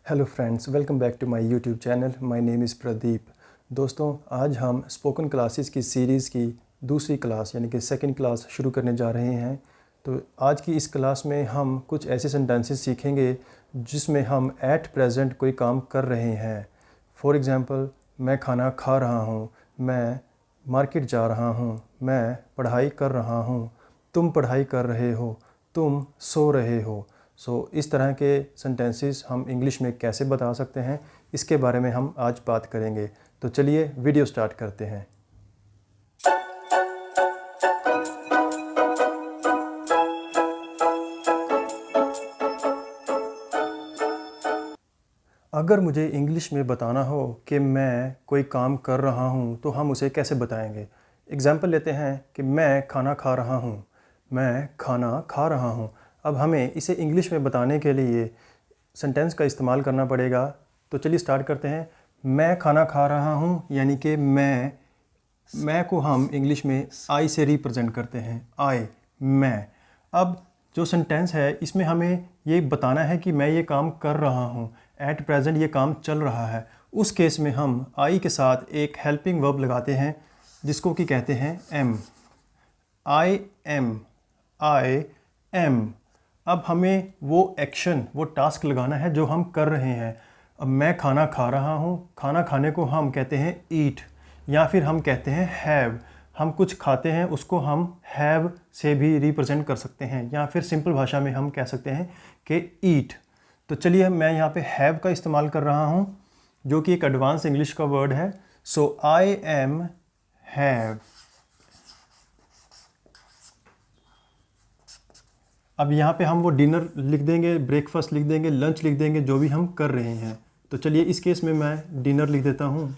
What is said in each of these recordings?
Hello friends, welcome back to my YouTube channel. My name is Pradeep. दोस्तों, आज हम spoken classes की series की दूसरी क्लास यानी कि सेकंड क्लास शुरू करने जा रहे हैं। तो आज की इस क्लास में हम कुछ ऐसे सेंटेंसेस सीखेंगे जिसमें हम एट प्रेजेंट कोई काम कर रहे हैं। फॉर एग्ज़ाम्पल, मैं खाना खा रहा हूँ, मैं मार्केट जा रहा हूँ, मैं पढ़ाई कर रहा हूँ, तुम पढ़ाई कर रहे हो, तुम सो रहे हो। इस तरह के सेंटेंसेस हम इंग्लिश में कैसे बता सकते हैं, इसके बारे में हम आज बात करेंगे। तो चलिए वीडियो स्टार्ट करते हैं। अगर मुझे इंग्लिश में बताना हो कि मैं कोई काम कर रहा हूँ तो हम उसे कैसे बताएंगे। एग्ज़ाम्पल लेते हैं कि मैं खाना खा रहा हूँ, मैं खाना खा रहा हूँ। अब हमें इसे इंग्लिश में बताने के लिए सेंटेंस का इस्तेमाल करना पड़ेगा। तो चलिए स्टार्ट करते हैं। मैं खाना खा रहा हूँ यानी कि मैं को हम इंग्लिश में आई से रिप्रेजेंट करते हैं। आई, मैं। अब जो सेंटेंस है इसमें हमें ये बताना है कि मैं ये काम कर रहा हूँ, एट प्रेजेंट ये काम चल रहा है। उस केस में हम आई के साथ एक हेल्पिंग वर्ब लगाते हैं जिसको कि कहते हैं am. I am, I am. अब हमें वो एक्शन, वो टास्क लगाना है जो हम कर रहे हैं। अब मैं खाना खा रहा हूँ, खाना खाने को हम कहते हैं ईट, या फिर हम कहते हैं हैव। हम कुछ खाते हैं उसको हम हैव से भी रिप्रेजेंट कर सकते हैं, या फिर सिंपल भाषा में हम कह सकते हैं कि ईट। तो चलिए मैं यहाँ पे हैव का इस्तेमाल कर रहा हूँ जो कि एक एडवांस इंग्लिश का वर्ड है। So I M have. अब यहाँ पे हम वो डिनर लिख देंगे, ब्रेकफास्ट लिख देंगे, लंच लिख देंगे, जो भी हम कर रहे हैं। तो चलिए इस केस में मैं डिनर लिख देता हूँ।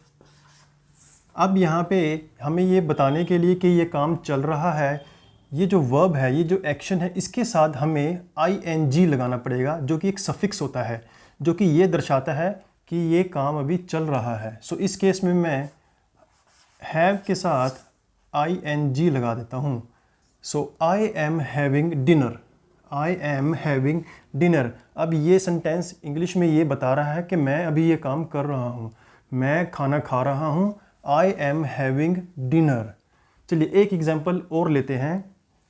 अब यहाँ पे हमें ये बताने के लिए कि ये काम चल रहा है, ये जो वर्ब है, ये जो एक्शन है, इसके साथ हमें ing लगाना पड़ेगा जो कि एक सफिक्स होता है जो कि ये दर्शाता है कि ये काम अभी चल रहा है। सो इस केस में मैं हैव के साथ ing लगा देता हूँ। So I am having dinner, I am having dinner. अब ये सेंटेंस इंग्लिश में ये बता रहा है कि मैं अभी ये काम कर रहा हूँ, मैं खाना खा रहा हूँ, आई एम हैविंग डिनर। चलिए एक एग्जांपल और लेते हैं।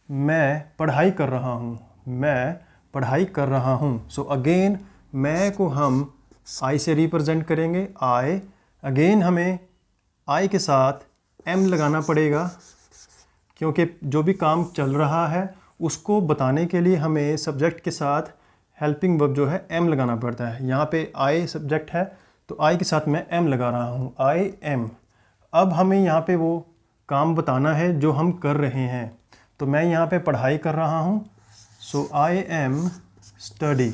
मैं पढ़ाई कर रहा हूँ, मैं पढ़ाई कर रहा हूँ। सो अगेन मैं को हम आई से रिप्रेजेंट करेंगे, आई। अगेन हमें आई के साथ एम लगाना पड़ेगा क्योंकि जो भी काम चल रहा है उसको बताने के लिए हमें सब्जेक्ट के साथ हेल्पिंग वर्ब जो है एम लगाना पड़ता है। यहाँ पे आई सब्जेक्ट है तो आई के साथ मैं एम लगा रहा हूँ, आई एम। अब हमें यहाँ पे वो काम बताना है जो हम कर रहे हैं। तो मैं यहाँ पे पढ़ाई कर रहा हूँ, so I am study.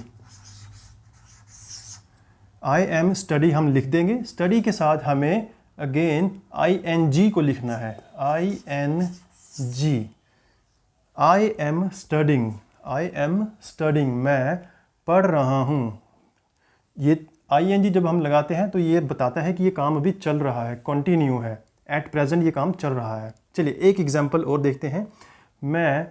I am study हम लिख देंगे। स्टडी के साथ हमें अगेन ing को लिखना है, ing। I am studying, I am studying, मैं पढ़ रहा हूँ। ये ing जब हम लगाते हैं तो ये बताता है कि ये काम अभी चल रहा है, कंटिन्यू है, एट प्रेजेंट ये काम चल रहा है। चलिए एक एग्जांपल और देखते हैं। मैं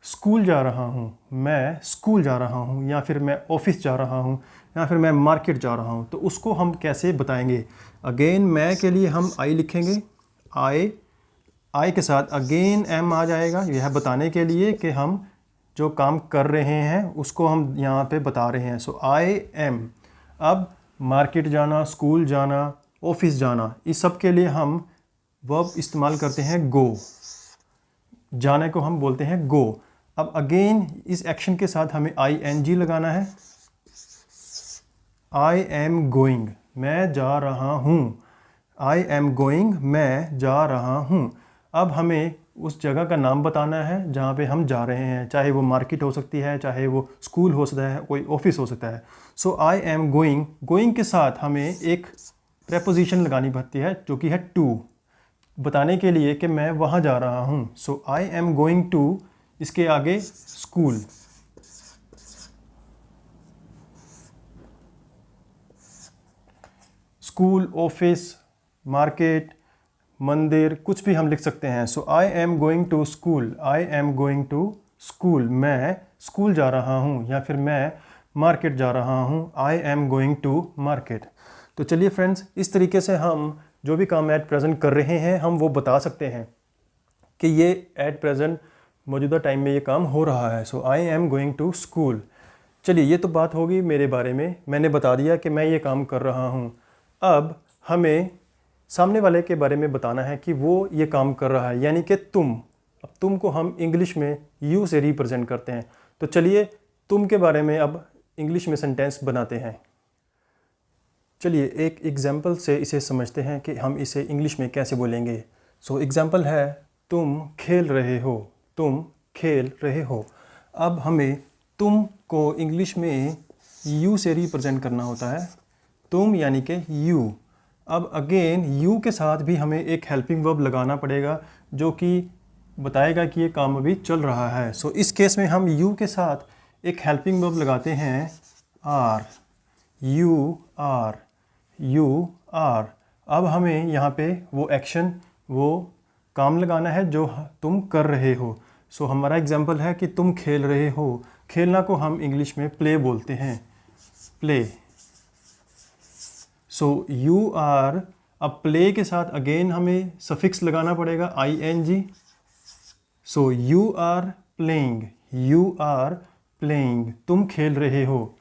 स्कूल जा रहा हूँ, मैं स्कूल जा रहा हूँ, या फिर मैं ऑफिस जा रहा हूँ, या फिर मैं मार्केट जा रहा हूँ। तो उसको हम कैसे बताएंगे। अगेन मैं के लिए हम आई लिखेंगे, आई के साथ अगेन एम आ जाएगा, यह बताने के लिए कि हम जो काम कर रहे हैं उसको हम यहाँ पे बता रहे हैं। So I am. अब मार्केट जाना, स्कूल जाना, ऑफिस जाना, इस सब के लिए हम वर्ब इस्तेमाल करते हैं गो। जाने को हम बोलते हैं गो। अब अगेन इस एक्शन के साथ हमें ing लगाना है, आई एम गोइंग, मैं जा रहा हूँ, आई एम गोइंग, मैं जा रहा हूँ। अब हमें उस जगह का नाम बताना है जहाँ पे हम जा रहे हैं, चाहे वो मार्केट हो सकती है, चाहे वो स्कूल हो सकता है, कोई ऑफिस हो सकता है। So I am going, going के साथ हमें एक प्रेपोजिशन लगानी पड़ती है जो कि है टू, बताने के लिए कि मैं वहाँ जा रहा हूँ। So I am going to, इसके आगे स्कूल। स्कूल, ऑफिस, मार्केट, मंदिर, कुछ भी हम लिख सकते हैं। So I am going to school, I am going to school, मैं स्कूल जा रहा हूँ, या फिर मैं मार्केट जा रहा हूँ, I am going to market. तो चलिए फ्रेंड्स, इस तरीके से हम जो भी काम एट प्रेजेंट कर रहे हैं हम वो बता सकते हैं कि ये एट प्रेजेंट मौजूदा टाइम में ये काम हो रहा है। So I am going to school. चलिए, ये तो बात होगी मेरे बारे में, मैंने बता दिया कि मैं ये काम कर रहा हूँ। अब हमें सामने वाले के बारे में बताना है कि वो ये काम कर रहा है, यानी कि तुम। अब तुम को हम इंग्लिश में यू से रिप्रेजेंट करते हैं। तो चलिए तुम के बारे में अब इंग्लिश में सेंटेंस बनाते हैं। चलिए एक एग्जाम्पल से इसे समझते हैं कि हम इसे इंग्लिश में कैसे बोलेंगे। सो एग्जाम्पल है, तुम खेल रहे हो, तुम खेल रहे हो। अब हमें तुम को इंग्लिश में यू से रिप्रेजेंट करना होता है, तुम यानी कि यू। अब अगेन यू के साथ भी हमें एक हेल्पिंग वर्ब लगाना पड़ेगा जो कि बताएगा कि ये काम अभी चल रहा है। सो इस केस में हम यू के साथ एक हेल्पिंग वर्ब लगाते हैं, are, you are, you are. अब हमें यहाँ पे वो एक्शन, वो काम लगाना है जो तुम कर रहे हो। सो हमारा एग्जाम्पल है कि तुम खेल रहे हो। खेलना को हम इंग्लिश में प्ले बोलते हैं, प्ले। So you are. अब प्ले के साथ अगेन हमें सफिक्स लगाना पड़ेगा, ing। So you are playing, you are playing, तुम खेल रहे हो,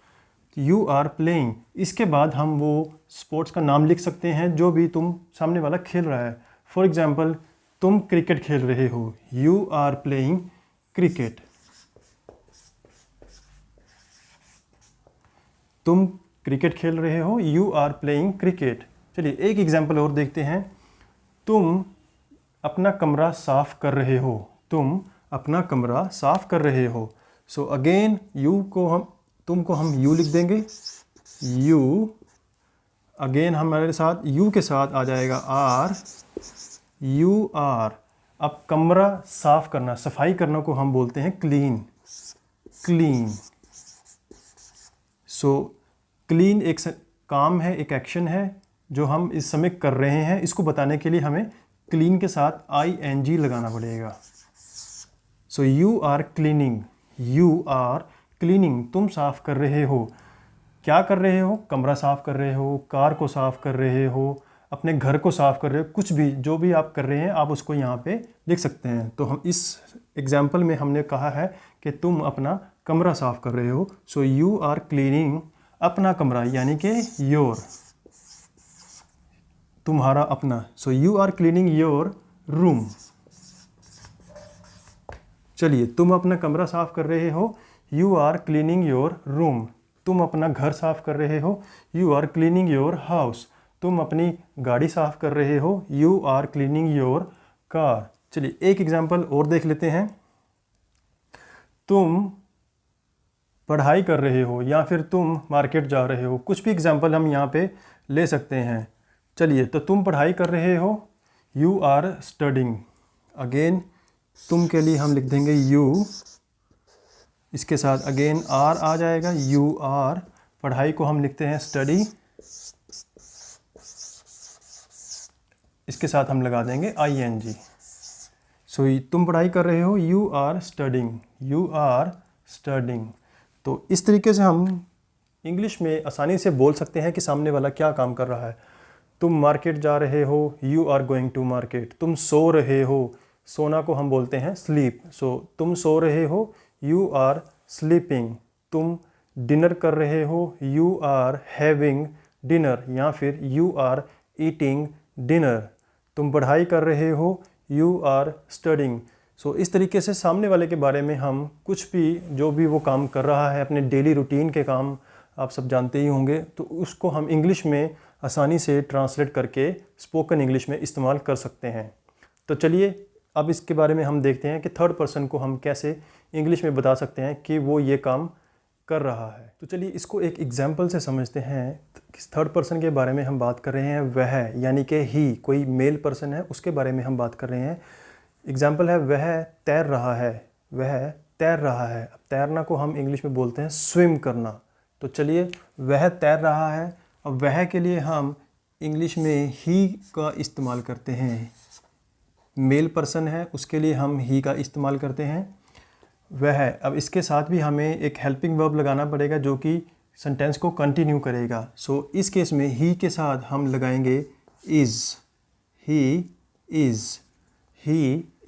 यू आर प्लेइंग। इसके बाद हम वो स्पोर्ट्स का नाम लिख सकते हैं जो भी तुम सामने वाला खेल रहा है। फॉर एग्जाम्पल, तुम क्रिकेट खेल रहे हो, यू आर प्लेइंग क्रिकेट। तुम क्रिकेट खेल रहे हो, यू आर प्लेइंग क्रिकेट। चलिए एक एग्जाम्पल और देखते हैं, तुम अपना कमरा साफ कर रहे हो, तुम अपना कमरा साफ कर रहे हो। सो अगेन यू को हम, तुम को हम यू लिख देंगे, यू। अगेन हमारे साथ यू के साथ आ जाएगा आर, यू आर। अब कमरा साफ करना, सफाई करना को हम बोलते हैं क्लीन, क्लीन। सो क्लीन एक काम है, एक एक्शन है जो हम इस समय कर रहे हैं। इसको बताने के लिए हमें क्लीन के साथ ing लगाना पड़ेगा। So you are cleaning, you are cleaning, तुम साफ कर रहे हो। क्या कर रहे हो? कमरा साफ कर रहे हो, कार को साफ कर रहे हो, अपने घर को साफ कर रहे हो, कुछ भी जो भी आप कर रहे हैं आप उसको यहाँ पे लिख सकते हैं। तो हम इस एग्जाम्पल में हमने कहा है कि तुम अपना कमरा साफ कर रहे हो। सो यू आर क्लीनिंग, अपना कमरा यानी कि योर, तुम्हारा अपना। So you are cleaning your room. चलिए, तुम अपना कमरा साफ कर रहे हो, you are cleaning your room. तुम अपना घर साफ कर रहे हो, you are cleaning your house. तुम अपनी गाड़ी साफ कर रहे हो, you are cleaning your car. चलिए एक एग्जाम्पल और देख लेते हैं, तुम पढ़ाई कर रहे हो या फिर तुम मार्केट जा रहे हो। कुछ भी एग्जाम्पल हम यहाँ पे ले सकते हैं। चलिए, तो तुम पढ़ाई कर रहे हो, यू आर स्टडिंग। अगेन तुम के लिए हम लिख देंगे यू, इसके साथ अगेन आर आ जाएगा, यू आर। पढ़ाई को हम लिखते हैं स्टडी, इसके साथ हम लगा देंगे ing। सो तुम पढ़ाई कर रहे हो, you are studying, you are studying. तो इस तरीके से हम इंग्लिश में आसानी से बोल सकते हैं कि सामने वाला क्या काम कर रहा है। तुम मार्केट जा रहे हो, you are going to market. तुम सो रहे हो, सोना को हम बोलते हैं स्लीप। सो तुम सो रहे हो, यू आर स्लीपिंग। तुम डिनर कर रहे हो, यू आर हैविंग डिनर, या फिर यू आर ईटिंग डिनर। तुम पढ़ाई कर रहे हो, यू आर स्टडिंग। सो इस तरीके से सामने वाले के बारे में हम कुछ भी, जो भी वो काम कर रहा है, अपने डेली रूटीन के काम आप सब जानते ही होंगे, तो उसको हम इंग्लिश में आसानी से ट्रांसलेट करके स्पोकन इंग्लिश में इस्तेमाल कर सकते हैं। तो चलिए अब इसके बारे में हम देखते हैं कि थर्ड पर्सन को हम कैसे इंग्लिश में बता सकते हैं कि वो ये काम कर रहा है। तो चलिए इसको एक एग्जाम्पल से समझते हैं। किस थर्ड पर्सन के बारे में हम बात कर रहे हैं, वह यानी कि ही, कोई मेल पर्सन है उसके बारे में हम बात कर रहे हैं। एग्जाम्पल है, वह तैर रहा है, वह तैर रहा है। अब तैरना को हम इंग्लिश में बोलते हैं स्विम करना। तो चलिए, वह तैर रहा है। अब वह के लिए हम इंग्लिश में ही का इस्तेमाल करते हैं। मेल पर्सन है उसके लिए हम ही का इस्तेमाल करते हैं। वह, अब इसके साथ भी हमें एक हेल्पिंग वर्ब लगाना पड़ेगा जो कि सेंटेंस को कंटिन्यू करेगा। सो इस केस में ही के साथ हम लगाएंगे इज़, ही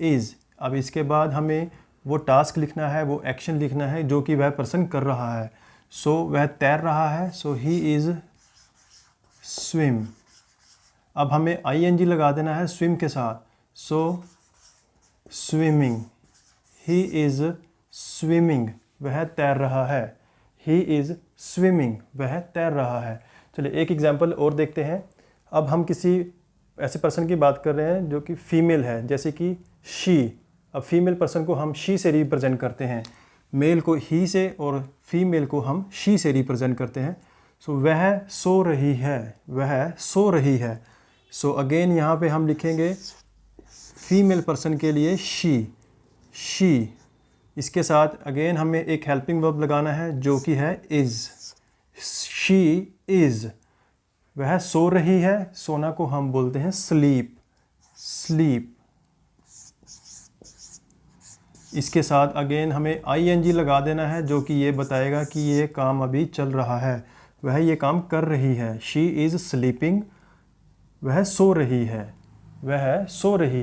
इज़। अब इसके बाद हमें वो टास्क लिखना है, वो एक्शन लिखना है जो कि वह पर्सन कर रहा है। सो वह तैर रहा है, सो ही इज़ स्विम। अब हमें ing लगा देना है स्विम के साथ, सो स्विमिंग, ही इज़ स्विमिंग, वह तैर रहा है। ही इज़ स्विमिंग, वह तैर रहा है। चलिए एक एग्जांपल और देखते हैं। अब हम किसी ऐसे पर्सन की बात कर रहे हैं जो कि फीमेल है, जैसे कि शी। अब फीमेल पर्सन को हम शी से रिप्रेजेंट करते हैं, मेल को ही से और फीमेल को हम शी से रिप्रेजेंट करते हैं। सो वह सो रही है, वह सो रही है। सो अगेन यहाँ पे हम लिखेंगे फीमेल पर्सन के लिए शी। इसके साथ अगेन हमें एक हेल्पिंग वर्ब लगाना है जो कि है इज़। शी इज़, वह सो रही है, सोना को हम बोलते हैं स्लीप। इसके साथ अगेन हमें ing लगा देना है जो कि ये बताएगा कि ये काम अभी चल रहा है, वह ये काम कर रही है। शी इज़ स्लीपिंग, वह सो रही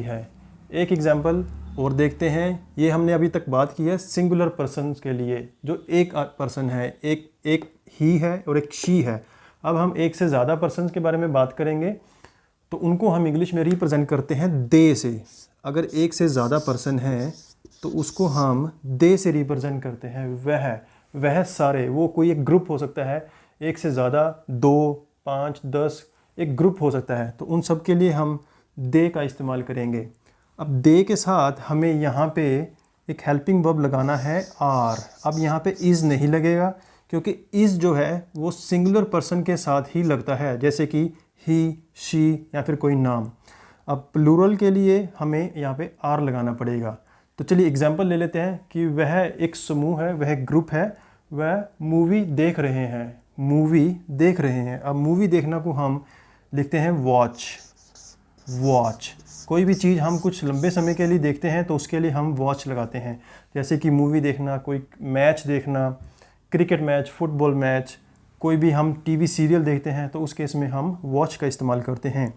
है। एक एग्जाम्पल और देखते हैं। ये हमने अभी तक बात की है सिंगुलर पर्सन के लिए, जो एक पर्सन है, एक ही है और एक शी है। अब हम एक से ज़्यादा पर्सन के बारे में बात करेंगे तो उनको हम इंग्लिश में रिप्रेजेंट करते हैं दे से। अगर एक से ज़्यादा पर्सन है तो उसको हम दे से रिप्रेजेंट करते हैं वह सारे। वो कोई एक ग्रुप हो सकता है, एक से ज़्यादा, 2, 5, 10 एक ग्रुप हो सकता है, तो उन सब के लिए हम दे का इस्तेमाल करेंगे। अब दे के साथ हमें यहाँ पे एक हेल्पिंग वर्ब लगाना है आर। अब यहाँ पे इज़ नहीं लगेगा क्योंकि इज़ जो है वो सिंगुलर पर्सन के साथ ही लगता है, जैसे कि ही, शी या फिर कोई नाम। अब प्लूरल के लिए हमें यहाँ पे आर लगाना पड़ेगा। तो चलिए एग्जांपल ले लेते हैं कि वह एक समूह है, वह एक ग्रुप है, वह मूवी देख रहे हैं। अब मूवी देखना को हम लिखते हैं वॉच। कोई भी चीज़ हम कुछ लंबे समय के लिए देखते हैं तो उसके लिए हम वॉच लगाते हैं, जैसे कि मूवी देखना, कोई मैच देखना, क्रिकेट मैच, फुटबॉल मैच, कोई भी हम टीवी सीरियल देखते हैं तो उस केस में हम वॉच का इस्तेमाल करते हैं।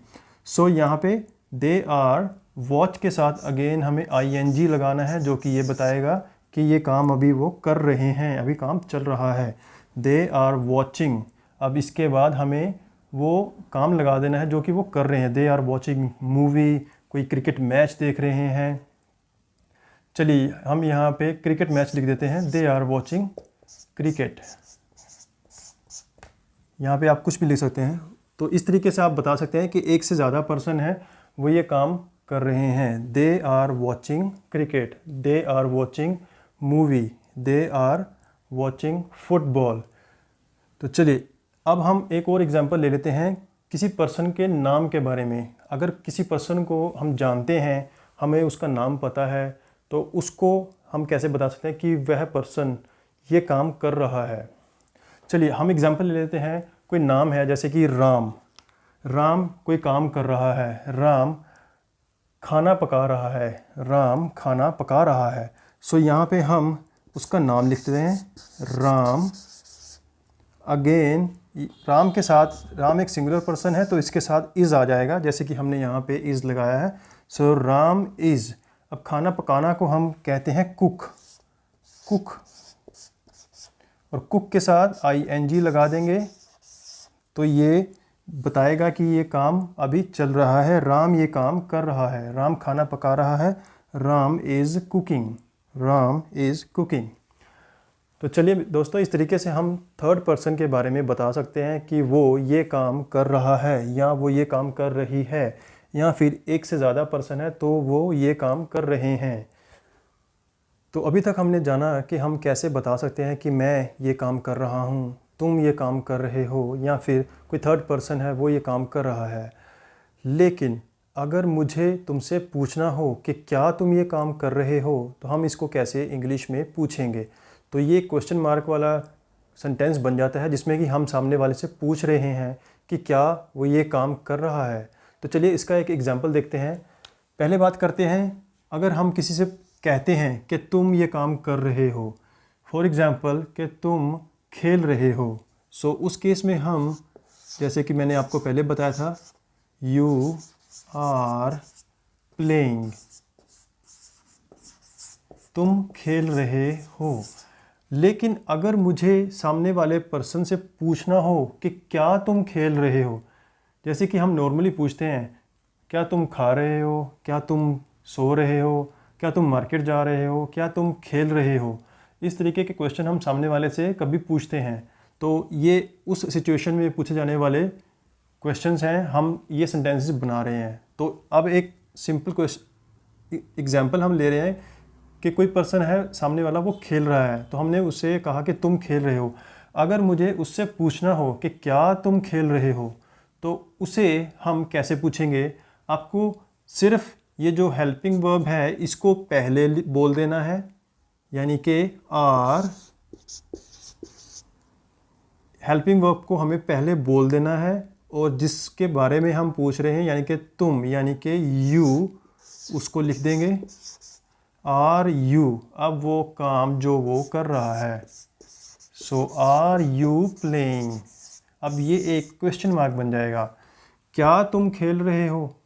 सो यहाँ पे दे आर वॉच के साथ अगेन हमें ing लगाना है जो कि ये बताएगा कि ये काम अभी वो कर रहे हैं, अभी काम चल रहा है। They are watching. अब इसके बाद हमें वो काम लगा देना है जो कि वो कर रहे हैं। दे आर वॉचिंग मूवी, कोई क्रिकेट मैच देख रहे हैं। चलिए हम यहाँ पे क्रिकेट मैच लिख देते हैं, दे आर वॉचिंग क्रिकेट। यहाँ पे आप कुछ भी लिख सकते हैं। तो इस तरीके से आप बता सकते हैं कि एक से ज़्यादा पर्सन है वो ये काम कर रहे हैं। They are watching cricket, they are watching movie, they are watching football. तो चलिए अब हम एक और एग्जांपल ले लेते हैं किसी पर्सन के नाम के बारे में। अगर किसी पर्सन को हम जानते हैं, हमें उसका नाम पता है, तो उसको हम कैसे बता सकते हैं कि वह पर्सन ये काम कर रहा है। चलिए हम एग्जांपल ले लेते हैं। कोई नाम है जैसे कि राम कोई काम कर रहा है, राम खाना पका रहा है। सो यहाँ पे हम उसका नाम लिखते हैं राम। अगेन राम के साथ, राम एक सिंगुलर पर्सन है तो इसके साथ इज़ आ जाएगा, जैसे कि हमने यहाँ पे इज़ लगाया है। सो राम इज़। अब खाना पकाना को हम कहते हैं कुक, और कुक के साथ ing लगा देंगे तो ये बताएगा कि ये काम अभी चल रहा है, राम ये काम कर रहा है, राम खाना पका रहा है, राम इज़ कुकिंग। तो चलिए दोस्तों, इस तरीके से हम थर्ड पर्सन के बारे में बता सकते हैं कि वो ये काम कर रहा है या वो ये काम कर रही है, या फिर एक से ज़्यादा पर्सन है तो वो ये काम कर रहे हैं। तो अभी तक हमने जाना कि हम कैसे बता सकते हैं कि मैं ये काम कर रहा हूँ, तुम ये काम कर रहे हो, या फिर कोई थर्ड पर्सन है वो ये काम कर रहा है। लेकिन अगर मुझे तुमसे पूछना हो कि क्या तुम ये काम कर रहे हो, तो हम इसको कैसे इंग्लिश में पूछेंगे। तो ये क्वेश्चन मार्क वाला सेंटेंस बन जाता है जिसमें कि हम सामने वाले से पूछ रहे हैं कि क्या वो ये काम कर रहा है। तो चलिए इसका एक एग्जांपल देखते हैं। पहले बात करते हैं, अगर हम किसी से कहते हैं कि तुम ये काम कर रहे हो, फॉर एग्ज़ाम्पल कि तुम खेल रहे हो, सो उस केस में हम, जैसे कि मैंने आपको पहले बताया था, यू आर प्लेइंग, तुम खेल रहे हो। लेकिन अगर मुझे सामने वाले पर्सन से पूछना हो कि क्या तुम खेल रहे हो, जैसे कि हम नॉर्मली पूछते हैं क्या तुम खा रहे हो, क्या तुम सो रहे हो, क्या तुम मार्केट जा रहे हो, क्या तुम खेल रहे हो, इस तरीके के क्वेश्चन हम सामने वाले से कभी पूछते हैं। तो ये उस सिचुएशन में पूछे जाने वाले क्वेश्चंस हैं, हम ये सेंटेंसेस बना रहे हैं। तो अब एक सिंपल क्वेश्चन एग्जांपल हम ले रहे हैं कि कोई पर्सन है सामने वाला, वो खेल रहा है, तो हमने उससे कहा कि तुम खेल रहे हो। अगर मुझे उससे पूछना हो कि क्या तुम खेल रहे हो, तो उसे हम कैसे पूछेंगे? आपको सिर्फ ये जो हेल्पिंग वर्ब है इसको पहले बोल देना है, यानी कि आर, हेल्पिंग वर्ब को हमें पहले बोल देना है, और जिसके बारे में हम पूछ रहे हैं यानी कि तुम, यानी कि यू, उसको लिख देंगे आर यू, अब वो काम जो वो कर रहा है, सो आर यू प्लेइंग। अब ये एक क्वेश्चन मार्क बन जाएगा, क्या तुम खेल रहे हो,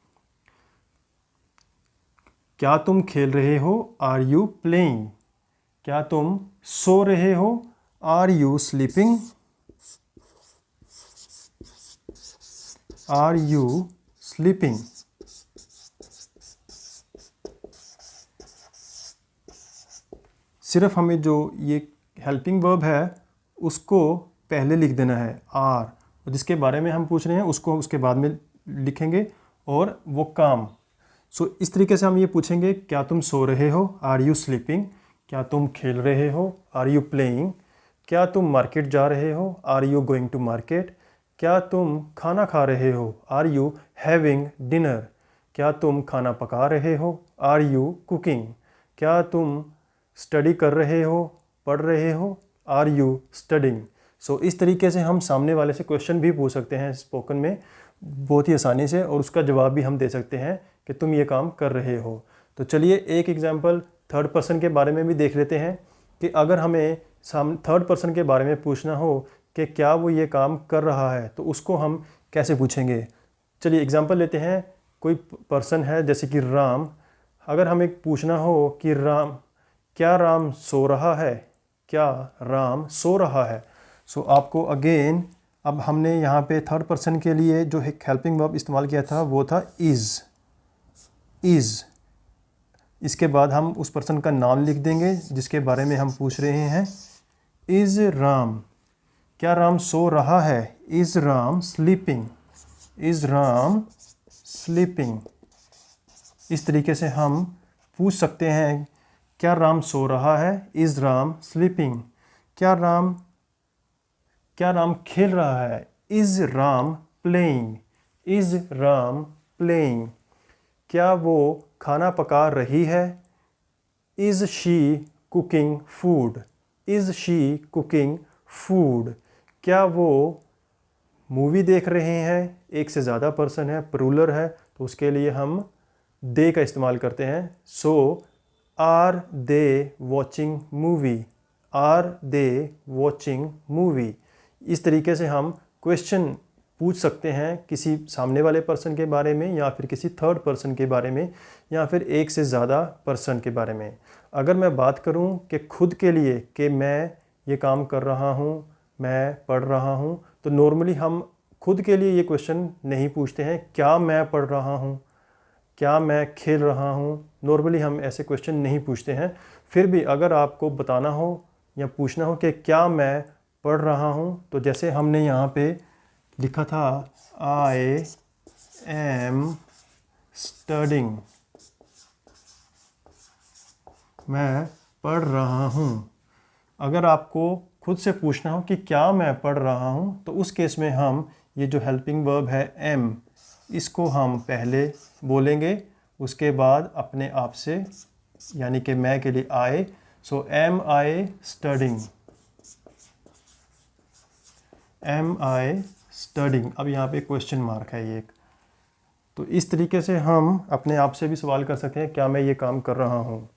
क्या तुम खेल रहे हो, आर यू प्लेइंग। क्या तुम सो रहे हो, are you sleeping, are you sleeping. सिर्फ हमें जो ये हेल्पिंग वर्ब है उसको पहले लिख देना है आर, और जिसके बारे में हम पूछ रहे हैं उसको उसके बाद में लिखेंगे, और वो काम। सो इस तरीके से हम ये पूछेंगे, क्या तुम सो रहे हो, आर यू स्लीपिंग, क्या तुम खेल रहे हो, आर यू प्लेइंग, क्या तुम मार्केट जा रहे हो, are you going to market, क्या तुम खाना खा रहे हो, आर यू हैविंग डिनर, क्या तुम खाना पका रहे हो, आर यू कुकिंग, क्या तुम स्टडी कर रहे हो, पढ़ रहे हो, आर यू स्टडिंग। सो इस तरीके से हम सामने वाले से क्वेश्चन भी पूछ सकते हैं स्पोकन में बहुत ही आसानी से, और उसका जवाब भी हम दे सकते हैं कि तुम ये काम कर रहे हो। तो चलिए एक एग्जांपल थर्ड पर्सन के बारे में भी देख लेते हैं कि अगर हमें थर्ड पर्सन के बारे में पूछना हो कि क्या वो ये काम कर रहा है, तो उसको हम कैसे पूछेंगे। चलिए एग्जांपल लेते हैं, कोई पर्सन है जैसे कि राम। अगर हमें पूछना हो कि राम, क्या राम सो रहा है, क्या राम सो रहा है, सो आपको अगेन, अब हमने यहाँ पे थर्ड पर्सन के लिए जो एक हेल्पिंग वर्ब इस्तेमाल किया था वो था इज़। इसके बाद हम उस पर्सन का नाम लिख देंगे जिसके बारे में हम पूछ रहे हैं। इज़ राम, क्या राम सो रहा है, is Ram sleeping, is Ram sleeping. इस तरीके से हम पूछ सकते हैं, क्या राम सो रहा है, इज़ राम स्लीपिंग, क्या राम खेल रहा है, is Ram playing, is Ram playing, क्या वो खाना पका रही है, is she cooking food, is she cooking food, क्या वो मूवी देख रहे हैं, एक से ज़्यादा पर्सन है, प्लूरल है, तो उसके लिए हम दे का इस्तेमाल करते हैं। So are they watching movie, are they watching movie. इस तरीके से हम क्वेश्चन पूछ सकते हैं किसी सामने वाले पर्सन के बारे में, या फिर किसी थर्ड पर्सन के बारे में, या फिर एक से ज़्यादा पर्सन के बारे में। अगर मैं बात करूं कि खुद के लिए कि मैं ये काम कर रहा हूं, मैं पढ़ रहा हूं, तो नॉर्मली हम खुद के लिए ये क्वेश्चन नहीं पूछते हैं, क्या मैं पढ़ रहा हूं, क्या मैं खेल रहा हूं। नॉर्मली हम ऐसे क्वेश्चन नहीं पूछते हैं। फिर भी अगर आपको बताना हो या पूछना हो कि क्या मैं पढ़ रहा हूं, तो जैसे हमने यहाँ पे लिखा था, आई एम स्टडिंग, मैं पढ़ रहा हूँ। अगर आपको खुद से पूछना हो कि क्या मैं पढ़ रहा हूँ, तो उस केस में हम ये जो हेल्पिंग वर्ब है एम, इसको हम पहले बोलेंगे, उसके बाद अपने आप से, यानी कि मैं के लिए आई, सो एम आई स्टडिंग, एम आई स्टडिंग। अब यहाँ पे क्वेश्चन मार्क है ये एक। तो इस तरीके से हम अपने आप से भी सवाल कर सकते हैं, क्या मैं ये काम कर रहा हूँ।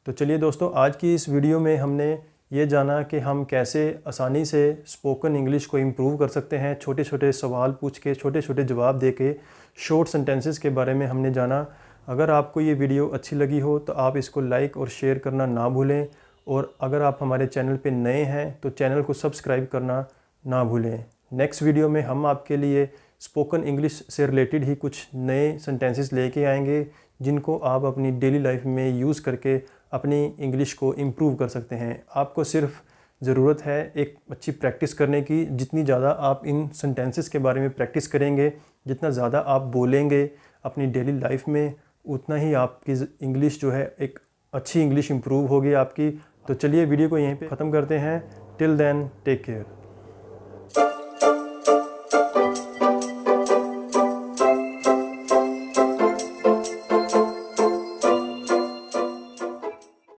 तो तो चलिए दोस्तों, आज की इस वीडियो में हमने ये जाना कि हम कैसे आसानी से स्पोकन इंग्लिश को इम्प्रूव कर सकते हैं। छोटे छोटे सवाल पूछ के, छोटे छोटे जवाब दे के, शॉर्ट सेंटेंसेस के बारे में हमने जाना। अगर आपको ये वीडियो अच्छी लगी हो तो आप इसको लाइक और शेयर करना ना भूलें, और अगर आप हमारे चैनल पे नए हैं तो चैनल को सब्सक्राइब करना ना भूलें। नेक्स्ट वीडियो में हम आपके लिए स्पोकन इंग्लिश से रिलेटेड ही कुछ नए सेंटेंसेस लेके आएंगे, जिनको आप अपनी डेली लाइफ में यूज़ करके अपनी इंग्लिश को इम्प्रूव कर सकते हैं। आपको सिर्फ ज़रूरत है एक अच्छी प्रैक्टिस करने की। जितनी ज़्यादा आप इन सेंटेंसेस के बारे में प्रैक्टिस करेंगे, जितना ज़्यादा आप बोलेंगे अपनी डेली लाइफ में, उतना ही आपकी इंग्लिश जो है एक अच्छी इंग्लिश इम्प्रूव होगी आपकी। तो चलिए वीडियो को यहीं पे ख़त्म करते हैं। Till then take care.